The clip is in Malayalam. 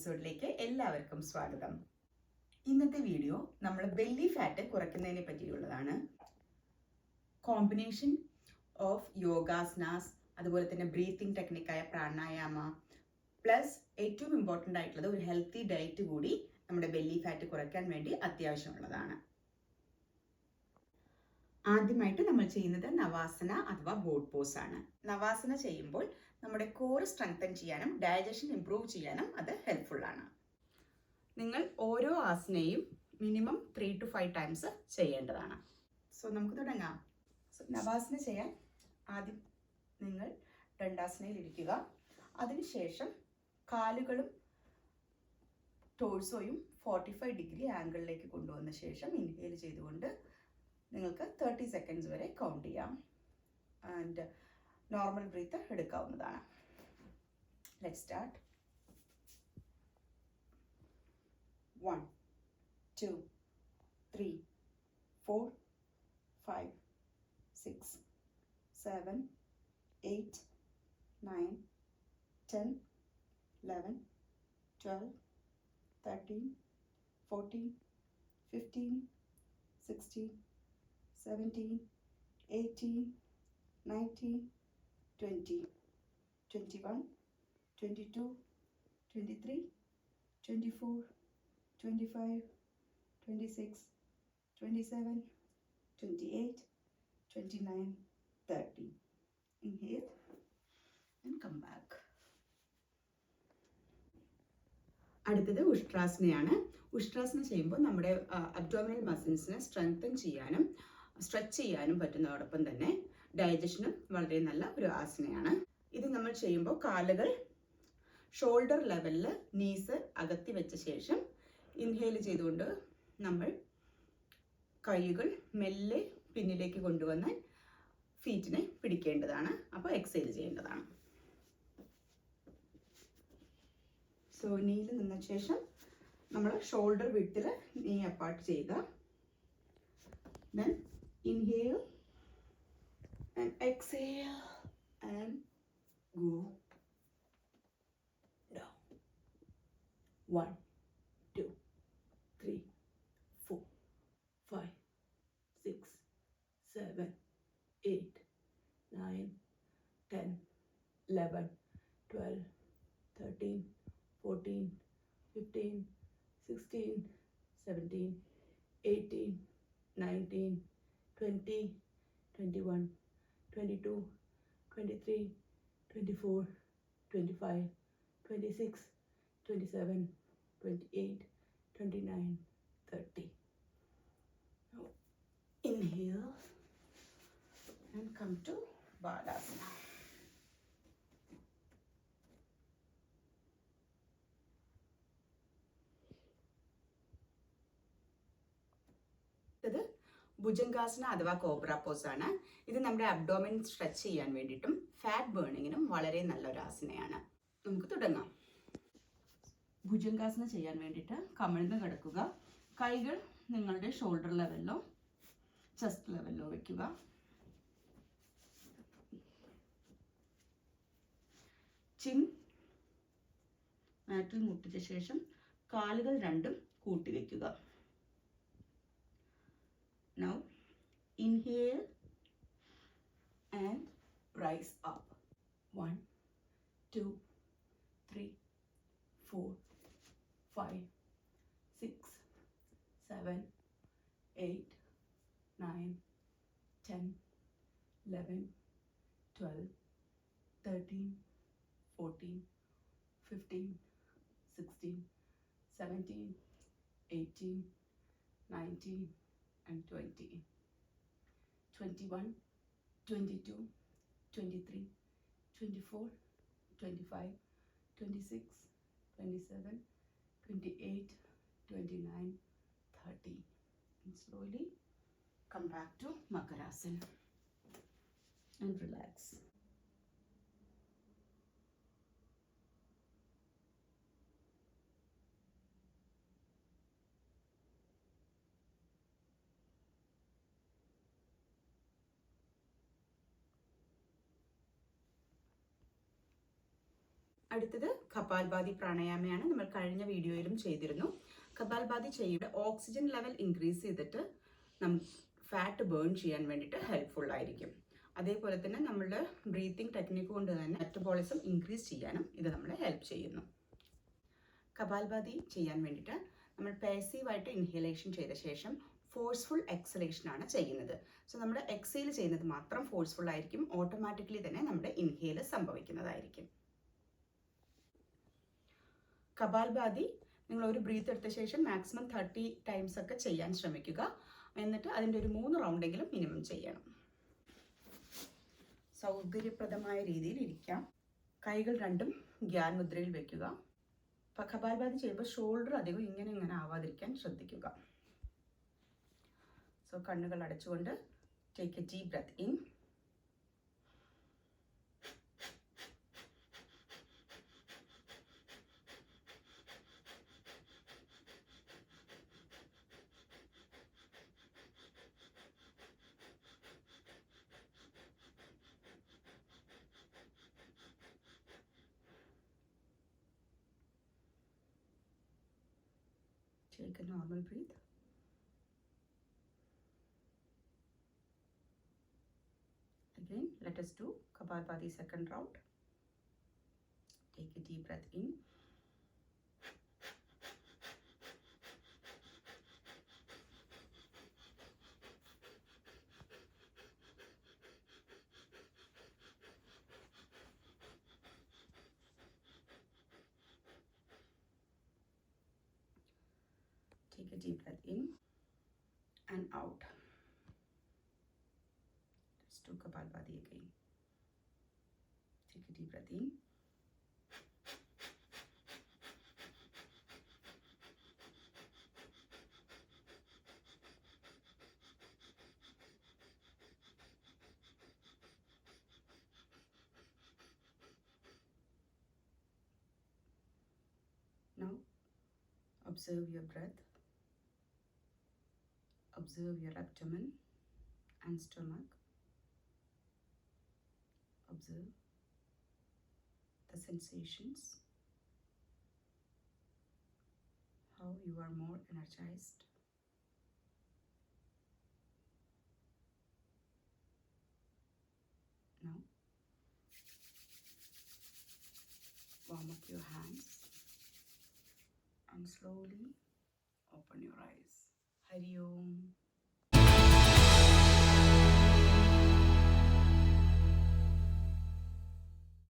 എപ്പിസോഡിലേക്ക് എല്ലാവർക്കും സ്വാഗതം. ഇന്നത്തെ വീഡിയോ നമ്മൾ ബെല്ലി ഫാറ്റ് കുറയ്ക്കുന്നതിനെ പറ്റിയുള്ളതാണ്. കോമ്പിനേഷൻ ഓഫ് യോഗാസനാസ്, അതുപോലെ തന്നെ ബ്രീത്തിങ് ടെക്നിക്കായ പ്രാണായാമ, പ്ലസ് ഏറ്റവും ഇമ്പോർട്ടൻ്റ് ആയിട്ടുള്ളത് ഒരു ഹെൽത്തി ഡയറ്റ് കൂടി നമ്മുടെ ബെല്ലി ഫാറ്റ് കുറയ്ക്കാൻ വേണ്ടി അത്യാവശ്യമുള്ളതാണ്. ആദ്യമായിട്ട് നമ്മൾ ചെയ്യുന്നത് നവാസന അഥവാ ബോട്ട് പോസ് ആണ്. നവാസന ചെയ്യുമ്പോൾ നമ്മുടെ കോർ സ്ട്രെങ്തൻ ചെയ്യാനും ഡൈജഷൻ ഇംപ്രൂവ് ചെയ്യാനും അത് ഹെൽപ്ഫുൾ ആണ്. നിങ്ങൾ ഓരോ ആസനയും മിനിമം 3 to 5 ടൈംസ് ചെയ്യേണ്ടതാണ്. സോ നമുക്ക് തുടങ്ങാം. നവാസന ചെയ്യാൻ ആദ്യം നിങ്ങൾ ദണ്ഡാസനയിൽ ഇരിക്കുക. അതിനുശേഷം കാലുകളും ടോഴ്സോയും 45 ഡിഗ്രി ആംഗിളിലേക്ക് കൊണ്ടുവന്ന ശേഷം ഇൻഹേൽ ചെയ്തുകൊണ്ട് നിങ്ങൾക്ക് 30 സെക്കൻഡ്സ് വരെ കൗണ്ട് ചെയ്യാം. ആൻഡ് നോർമൽ ബ്രീത്ത് എടുക്കാവുന്നതാണ്. Let's start. 1 2 3 4 5 6 7 8 9 10 11 12 13 14 15 16 17 18 19 20 21 22 23 24 25 26 27 28 29 30. Inhale and come back. അടുത്തത് ഉഷ്ട്രാസനയാണ്. ഉഷ്ട്രാസന ചെയ്യുമ്പോൾ നമ്മുടെ അബ്ഡോമിനൽ മസിൽസിനെ സ്ട്രെങ്തൻ ചെയ്യാനും സ്ട്രെച്ച് ചെയ്യാനും പറ്റുന്നതോടൊപ്പം തന്നെ ഡൈജഷനും വളരെ നല്ല ഒരു ആസനയാണ്. ഇത് നമ്മൾ ചെയ്യുമ്പോൾ കാലുകൾ ഷോൾഡർ ലെവലിൽ നീസ് അകത്തി വെച്ച ശേഷം ഇൻഹേൽ ചെയ്തുകൊണ്ട് നമ്മൾ കൈകൾ മെല്ലെ പിന്നിലേക്ക് കൊണ്ടുവന്ന് ഫീറ്റിനെ പിടിക്കേണ്ടതാണ്. അപ്പോൾ എക്സേൽ ചെയ്യേണ്ടതാണ്. സോ നീയിൽ നിന്ന ശേഷം നമ്മൾ ഷോൾഡർ വിഡ്ത്തിൽ നീ അപ്പാർട്ട് ചെയ്യുക. Then inhale and exhale and go down. 1 2 3 4 5 6 7 8 9 10 11 12 13 14 15 16 17 18 19 20 21 22 23 24 25 26 27 28 29 30. Now inhale and come to Balasana. ഇത് ഭുജംഗാസന അഥവാ കോബ്ര പോസ് ആണ്. ഇത് നമ്മുടെ അബ്ഡോമിൻ സ്ട്രെച്ച് ചെയ്യാൻ വേണ്ടിയിട്ടും ഫാറ്റ് ബേണിങ്ങിനും വളരെ നല്ലൊരു ആസനയാണ്. നമുക്ക് തുടങ്ങാം. ഭുജംഗാസന ചെയ്യാൻ വേണ്ടിയിട്ട് കമിഴ്ന്ന് കിടക്കുക. കൈകൾ നിങ്ങളുടെ ഷോൾഡർ ലെവലിലോ ചെസ്റ്റ് ലെവലിലോ വെക്കുക. ചിൻ മാറ്റിൽ മുട്ടിച്ച ശേഷം കാലുകൾ രണ്ടും കൂട്ടി വെക്കുക. Now inhale and rise up. 1 2 3 4 5 6 7 8 9 10 11 12 13 14 15 16 17 18 19 and 20 21 22 23 24 25 26 27 28 29 30. And slowly come back to Makarasana and relax. അടുത്തത് കപാൽഭാതി പ്രാണായാമയാണ്. നമ്മൾ കഴിഞ്ഞ വീഡിയോയിലും ചെയ്തിരുന്നു. കപാൽഭാതി ചെയ്യുമ്പോൾ ഓക്സിജൻ ലെവൽ ഇൻക്രീസ് ചെയ്തിട്ട് ഫാറ്റ് ബേൺ ചെയ്യാൻ വേണ്ടിയിട്ട് ഹെൽപ്ഫുൾ ആയിരിക്കും. അതേപോലെ തന്നെ നമ്മളുടെ ബ്രീത്തിങ് ടെക്നിക്ക് കൊണ്ട് തന്നെ മെറ്റബോളിസം ഇൻക്രീസ് ചെയ്യാനും ഇത് നമ്മളെ ഹെൽപ്പ് ചെയ്യുന്നു. കപാൽഭാതി ചെയ്യാൻ വേണ്ടിയിട്ട് നമ്മൾ പാസീവായിട്ട് ഇൻഹലേഷൻ ചെയ്ത ശേഷം ഫോഴ്സ്ഫുൾ എക്സലേഷനാണ് ചെയ്യുന്നത്. സോ നമ്മുടെ എക്സേൽ ചെയ്യുന്നത് മാത്രം ഫോഴ്സ്ഫുൾ ആയിരിക്കും. ഓട്ടോമാറ്റിക്കലി തന്നെ നമ്മുടെ ഇൻഹേല് സംഭവിക്കുന്നതായിരിക്കും. കപാൽഭാതി നിങ്ങൾ ഒരു ബ്രീത്ത് എടുത്ത ശേഷം മാക്സിമം 30 ടൈംസ് ഒക്കെ ചെയ്യാൻ ശ്രമിക്കുക. എന്നിട്ട് അതിൻ്റെ ഒരു 3 റൗണ്ടെങ്കിലും മിനിമം ചെയ്യണം. സൗകര്യപ്രദമായ രീതിയിൽ ഇരിക്കാം. കൈകൾ രണ്ടും ഗ്യാൻ മുദ്രയിൽ വെക്കുക. കപാൽഭാതി ചെയ്യുമ്പോൾ ഷോൾഡർ അധികം ഇങ്ങനെ ആവാതിരിക്കാൻ ശ്രദ്ധിക്കുക. സോ കണ്ണുകൾ അടച്ചുകൊണ്ട് take a deep breath in. Take a normal breath. Again, let us do Kapalbhati second round. Take a deep breath in. Take a deep breath in and out. Let's do Kapalbhati again. Take a deep breath in. Now observe your breath. Observe your abdomen and stomach. Observe the sensations, how you are more energized. Now, warm up your hands and slowly open your eyes. Hari Om.